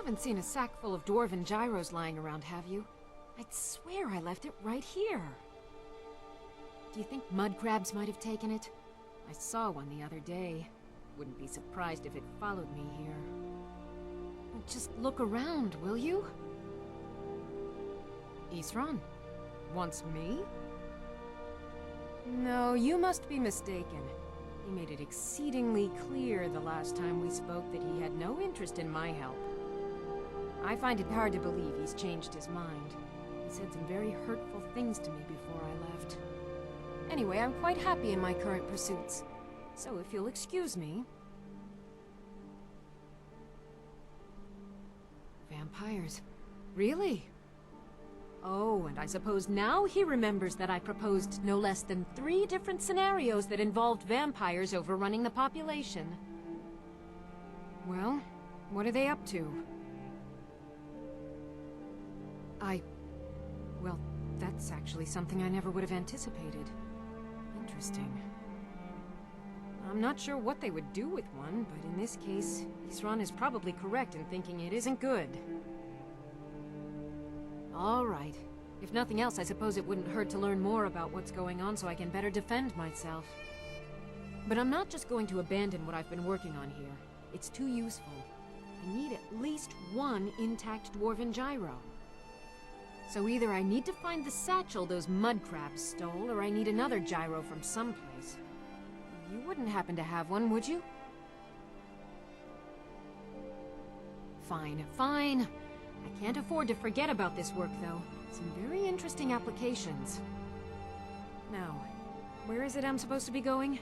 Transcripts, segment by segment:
haven't seen a sack full of dwarven gyros lying around, have you? I'd swear I left it right here. Do you think mud crabs might have taken it? I saw one the other day. Wouldn't be surprised if it followed me here. Just look around, will you? Isran? Wants me? No, you must be mistaken. He made it exceedingly clear the last time we spoke that he had no interest in my help. I find it hard to believe he's changed his mind. He said some very hurtful things to me before I left. Anyway, I'm quite happy in my current pursuits. So if you'll excuse me... Vampires. Really? Oh, and I suppose now he remembers that I proposed no less than 3 different scenarios that involved vampires overrunning the population. Well, what are they up to? Well, that's actually something I never would have anticipated. Interesting. I'm not sure what they would do with one, but in this case, Isran is probably correct in thinking it isn't good. All right. If nothing else, I suppose it wouldn't hurt to learn more about what's going on so I can better defend myself. But I'm not just going to abandon what I've been working on here. It's too useful. I need at least 1 intact dwarven gyro. So either I need to find the satchel those mud crabs stole, or I need another gyro from someplace. You wouldn't happen to have one, would you? Fine, fine. I can't afford to forget about this work, though. Some very interesting applications. Now, where is it I'm supposed to be going?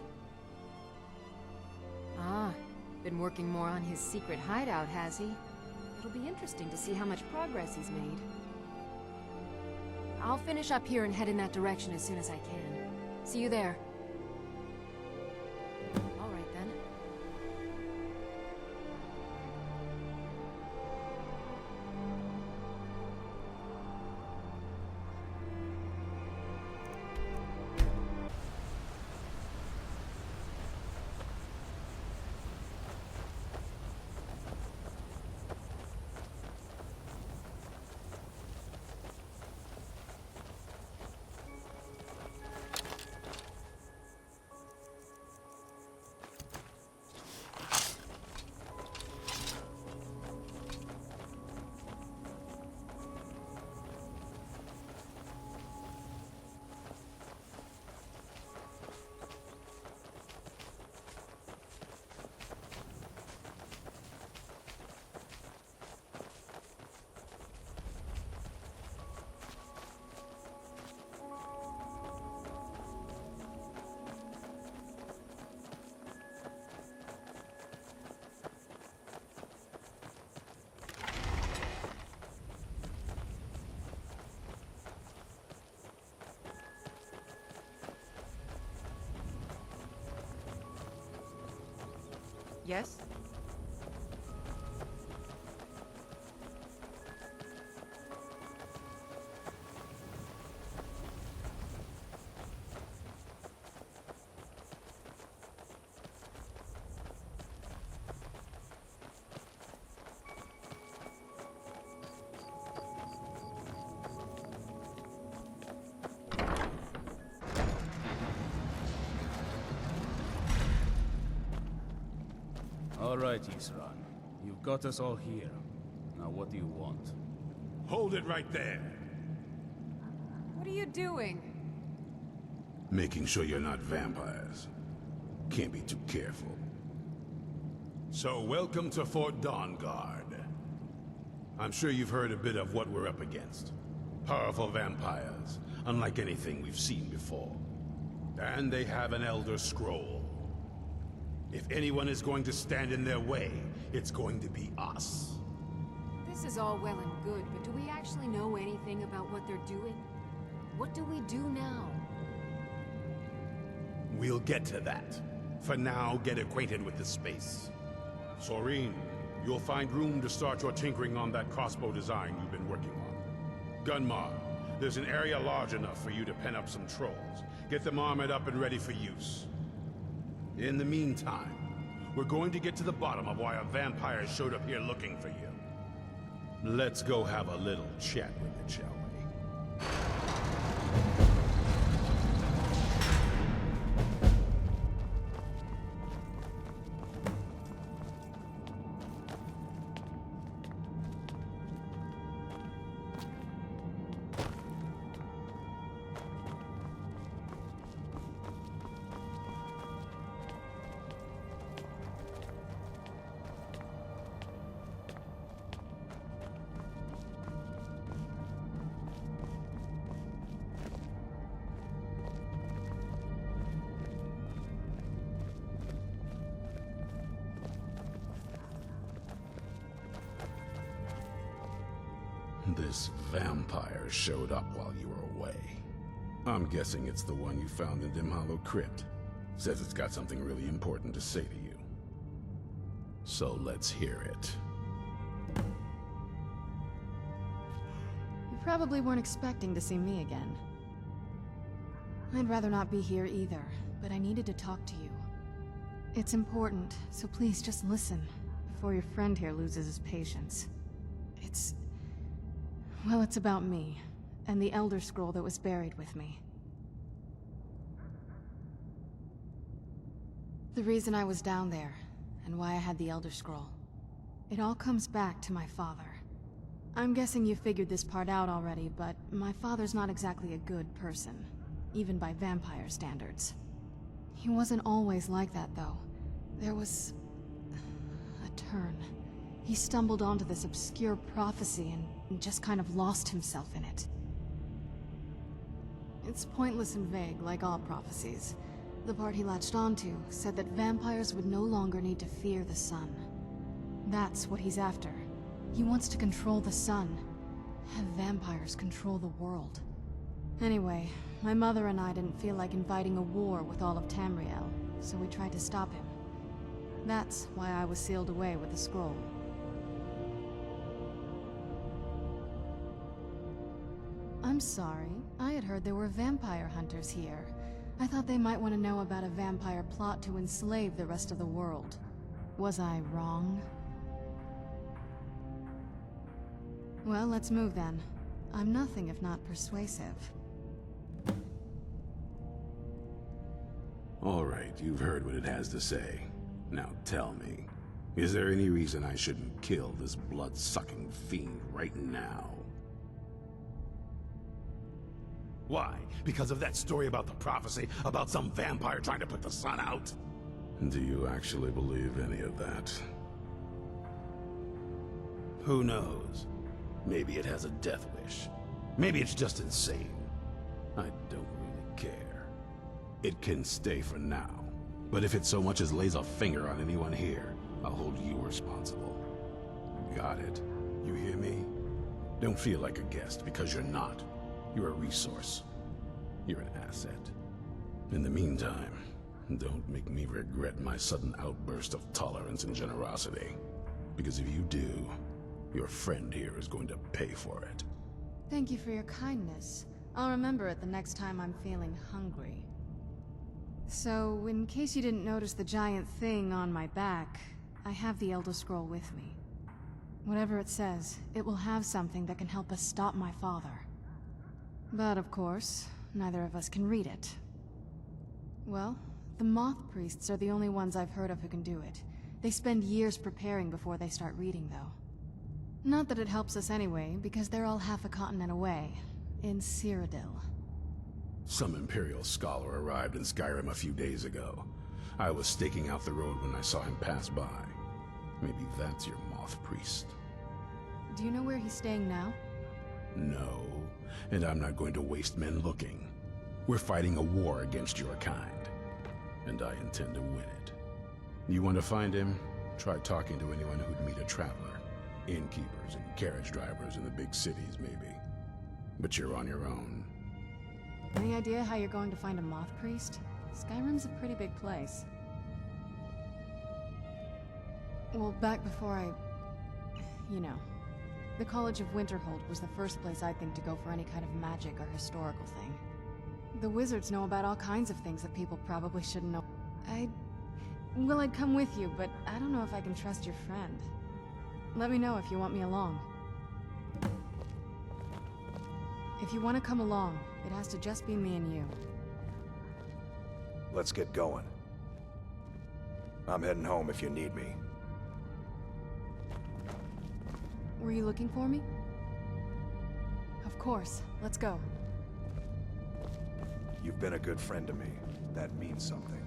Ah, been working more on his secret hideout, has he? It'll be interesting to see how much progress he's made. I'll finish up here and head in that direction as soon as I can. See you there. All right, then. Yes? All right, Isran. You've got us all here. Now what do you want? Hold it right there. What are you doing? Making sure you're not vampires. Can't be too careful. So, welcome to Fort Dawnguard. I'm sure you've heard a bit of what we're up against. Powerful vampires, unlike anything we've seen before. And they have an Elder Scroll. If anyone is going to stand in their way, it's going to be us. This is all well and good, but do we actually know anything about what they're doing? What do we do now? We'll get to that. For now, get acquainted with the space. Soreen, you'll find room to start your tinkering on that crossbow design you've been working on. Gunmar, there's an area large enough for you to pen up some trolls. Get them armored up and ready for use. In the meantime, we're going to get to the bottom of why a vampire showed up here looking for you. Let's go have a little chat with it, shall we? This vampire showed up while you were away. I'm guessing it's the one you found in Dim Hollow Crypt. Says it's got something really important to say to you. So let's hear it. You probably weren't expecting to see me again. I'd rather not be here either, but I needed to talk to you. It's important, so please just listen, before your friend here loses his patience. Well, it's about me, and the Elder Scroll that was buried with me. The reason I was down there, and why I had the Elder Scroll. It all comes back to my father. I'm guessing you figured this part out already, but my father's not exactly a good person, even by vampire standards. He wasn't always like that, though. There was a turn. He stumbled onto this obscure prophecy and just kind of lost himself in it. It's pointless and vague, like all prophecies. The part he latched onto said that vampires would no longer need to fear the sun. That's what he's after. He wants to control the sun. Have vampires control the world. Anyway, my mother and I didn't feel like inviting a war with all of Tamriel, so we tried to stop him. That's why I was sealed away with the scroll. I'm sorry. I had heard there were vampire hunters here. I thought they might want to know about a vampire plot to enslave the rest of the world. Was I wrong? Well, let's move then. I'm nothing if not persuasive. All right, you've heard what it has to say. Now tell me, is there any reason I shouldn't kill this blood-sucking fiend right now? Why? Because of that story about the prophecy? About some vampire trying to put the sun out? Do you actually believe any of that? Who knows? Maybe it has a death wish. Maybe it's just insane. I don't really care. It can stay for now. But if it so much as lays a finger on anyone here, I'll hold you responsible. Got it? You hear me? Don't feel like a guest, because you're not. You're a resource. You're an asset. In the meantime, don't make me regret my sudden outburst of tolerance and generosity. Because if you do, your friend here is going to pay for it. Thank you for your kindness. I'll remember it the next time I'm feeling hungry. So, in case you didn't notice the giant thing on my back, I have the Elder Scroll with me. Whatever it says, it will have something that can help us stop my father. But of course, neither of us can read it. Well, the Moth Priests are the only ones I've heard of who can do it. They spend years preparing before they start reading, though. Not that it helps us anyway, because they're all half a continent away, in Cyrodiil. Some Imperial scholar arrived in Skyrim a few days ago. I was staking out the road when I saw him pass by. Maybe that's your Moth Priest. Do you know where he's staying now? No, and I'm not going to waste men looking. We're fighting a war against your kind, and I intend to win it. You want to find him? Try talking to anyone who'd meet a traveler. Innkeepers and carriage drivers in the big cities, maybe. But you're on your own. Any idea how you're going to find a Moth Priest? Skyrim's a pretty big place. Well, back before you know. The College of Winterhold was the first place I'd think to go for any kind of magic or historical thing. The wizards know about all kinds of things that people probably shouldn't know. I'd come with you, but I don't know if I can trust your friend. Let me know if you want me along. If you want to come along, it has to just be me and you. Let's get going. I'm heading home if you need me. Were you looking for me? Of course. Let's go. You've been a good friend to me. That means something.